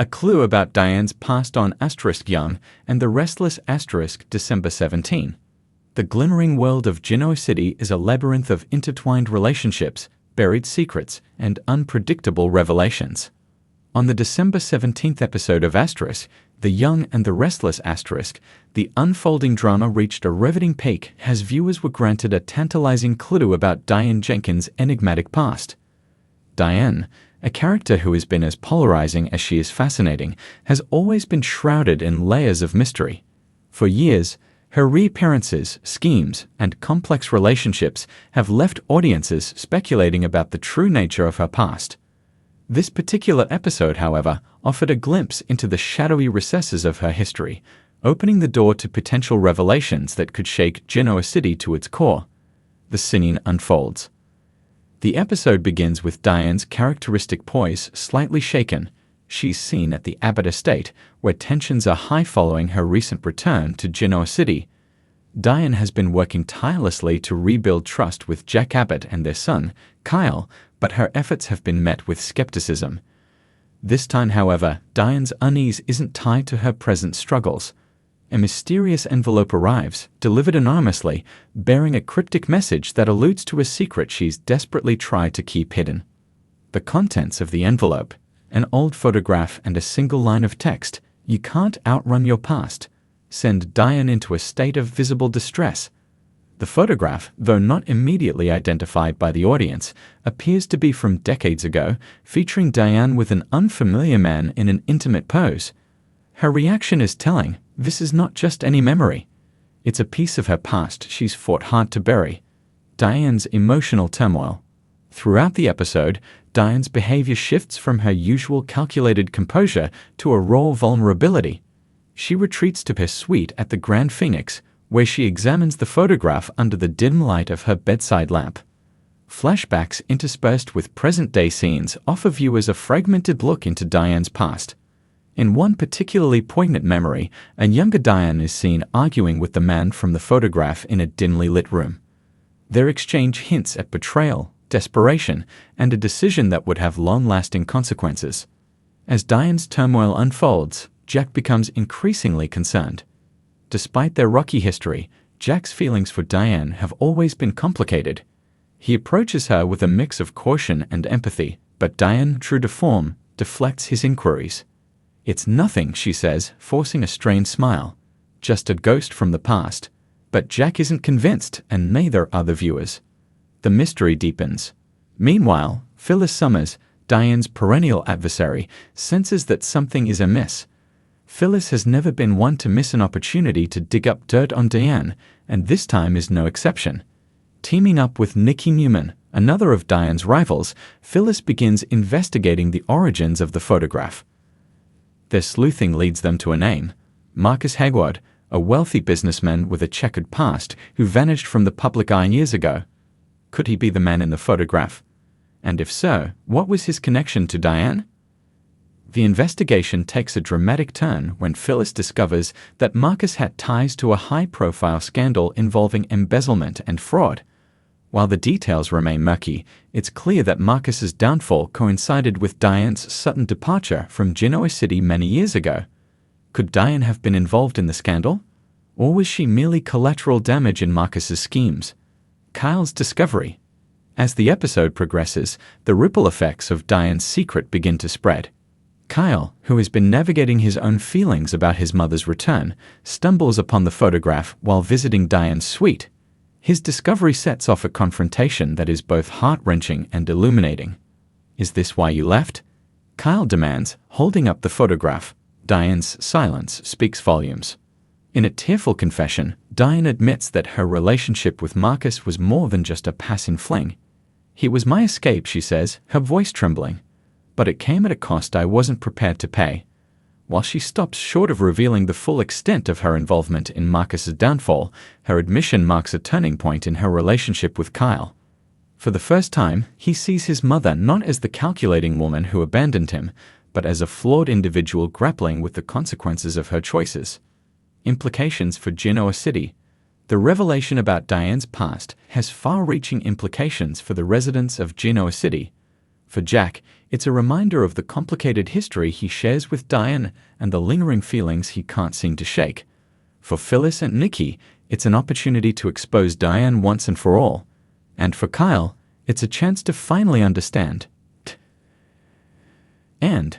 A clue about Diane's past on *Young and the restless December 17. The glimmering world of Genoa City is a labyrinth of intertwined relationships, buried secrets, and unpredictable revelations. On the December 17th episode of The Young and the Restless the unfolding drama reached a riveting peak as viewers were granted a tantalizing clue about Diane Jenkins' enigmatic past. Diane, a character who has been as polarizing as she is fascinating, has always been shrouded in layers of mystery. For years, her reappearances, schemes, and complex relationships have left audiences speculating about the true nature of her past. This particular episode, however, offered a glimpse into the shadowy recesses of her history, opening the door to potential revelations that could shake Genoa City to its core. The scene unfolds. The episode begins with Diane's characteristic poise slightly shaken. She's seen at the Abbott estate, where tensions are high following her recent return to Genoa City. Diane has been working tirelessly to rebuild trust with Jack Abbott and their son, Kyle, but her efforts have been met with skepticism. This time, however, Diane's unease isn't tied to her present struggles. A mysterious envelope arrives, delivered anonymously, bearing a cryptic message that alludes to a secret she's desperately tried to keep hidden. The contents of the envelope: an old photograph and a single line of text, "You can't outrun your past," send Diane into a state of visible distress. The photograph, though not immediately identified by the audience, appears to be from decades ago, featuring Diane with an unfamiliar man in an intimate pose. Her reaction is telling. This is not just any memory. It's a piece of her past she's fought hard to bury. Diane's emotional turmoil. Throughout the episode, Diane's behavior shifts from her usual calculated composure to a raw vulnerability. She retreats to her suite at the Grand Phoenix, where she examines the photograph under the dim light of her bedside lamp. Flashbacks interspersed with present-day scenes offer viewers a fragmented look into Diane's past. In one particularly poignant memory, a younger Diane is seen arguing with the man from the photograph in a dimly lit room. Their exchange hints at betrayal, desperation, and a decision that would have long-lasting consequences. As Diane's turmoil unfolds, Jack becomes increasingly concerned. Despite their rocky history, Jack's feelings for Diane have always been complicated. He approaches her with a mix of caution and empathy, but Diane, true to form, deflects his inquiries. "It's nothing," she says, forcing a strained smile. "Just a ghost from the past." But Jack isn't convinced, and neither are the viewers. The mystery deepens. Meanwhile, Phyllis Summers, Diane's perennial adversary, senses that something is amiss. Phyllis has never been one to miss an opportunity to dig up dirt on Diane, and this time is no exception. Teaming up with Nikki Newman, another of Diane's rivals, Phyllis begins investigating the origins of the photograph. Their sleuthing leads them to a name: Marcus Hayward, a wealthy businessman with a checkered past who vanished from the public eye years ago. Could he be the man in the photograph? And if so, what was his connection to Diane? The investigation takes a dramatic turn when Phyllis discovers that Marcus had ties to a high-profile scandal involving embezzlement and fraud. While the details remain murky, it's clear that Marcus's downfall coincided with Diane's sudden departure from Genoa City many years ago. Could Diane have been involved in the scandal? Or was she merely collateral damage in Marcus's schemes? Kyle's discovery. As the episode progresses, the ripple effects of Diane's secret begin to spread. Kyle, who has been navigating his own feelings about his mother's return, stumbles upon the photograph while visiting Diane's suite. His discovery sets off a confrontation that is both heart-wrenching and illuminating. "Is this why you left?" Kyle demands, holding up the photograph. Diane's silence speaks volumes. In a tearful confession, Diane admits that her relationship with Marcus was more than just a passing fling. "He was my escape," she says, her voice trembling. "But it came at a cost I wasn't prepared to pay." While she stops short of revealing the full extent of her involvement in Marcus's downfall, her admission marks a turning point in her relationship with Kyle. For the first time, he sees his mother not as the calculating woman who abandoned him, but as a flawed individual grappling with the consequences of her choices. Implications for Genoa City. The revelation about Diane's past has far-reaching implications for the residents of Genoa City. For Jack, it's a reminder of the complicated history he shares with Diane and the lingering feelings he can't seem to shake. For Phyllis and Nikki, it's an opportunity to expose Diane once and for all. And for Kyle, it's a chance to finally understand. And